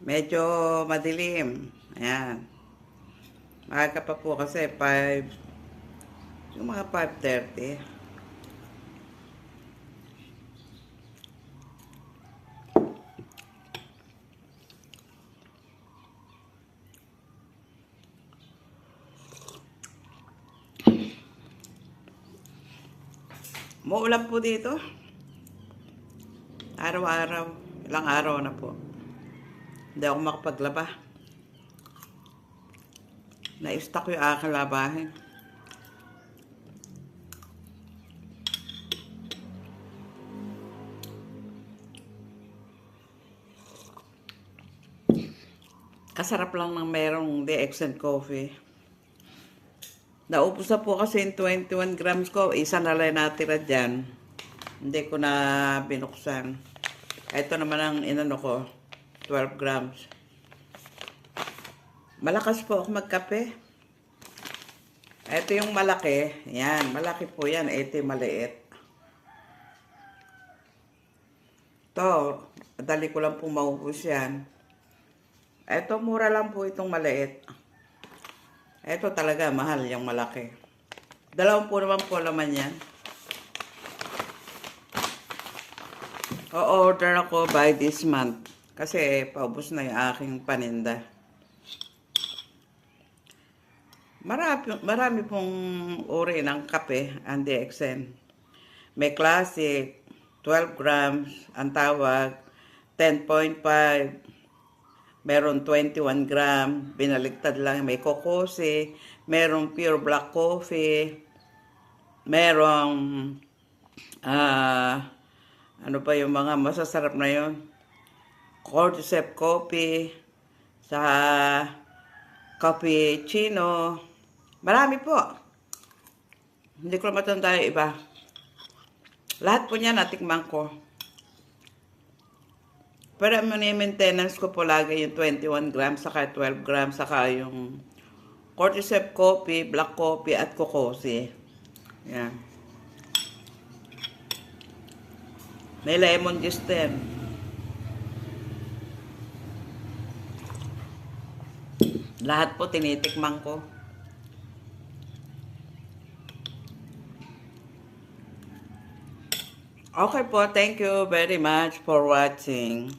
Medyo madilim. Ayan. Maaga pa po kasi 5, yung mga 5:30. Muulan po dito. Araw-araw. Ilang araw na po. Hindi ako makapaglaba. Na-stock yung aking labahin. Kasarap lang ng merong DXN coffee. Naubos na po kasi yung 21 grams ko. Isa na lang natira dyan. Hindi ko na binuksan. Ito naman ang inano ko. 12 grams. Malakas po ako magkape. Ito yung malaki. Yan. Malaki po yan. Ito yung maliit. Ito. Madali ko lang po maubos yan. Ito, mura lang po itong maliit. Ito talaga, mahal yung malaki. 2 po naman po laman yan. O-order ako by this month. Kasi paubos na yung aking paninda. Marami pong uri ng kape, ang DXN. May classic, 12 grams, ang tawag, 10.5. Meron 21 gram, binaligtad lang, may kokose, merong pure black coffee, merong, ano pa yung mga masasarap na yun? Cordyceps coffee, sa cappuccino, marami po. Hindi ko matanda yung iba. Lahat po niya natikman ko. Pero ang maintenance ko po lagi yung 21 grams, saka 12 grams, saka yung cordyceps coffee, black coffee, at kokose. Yan. May lemon juice din. Lahat po tinitikman ko. Okay po, thank you very much for watching.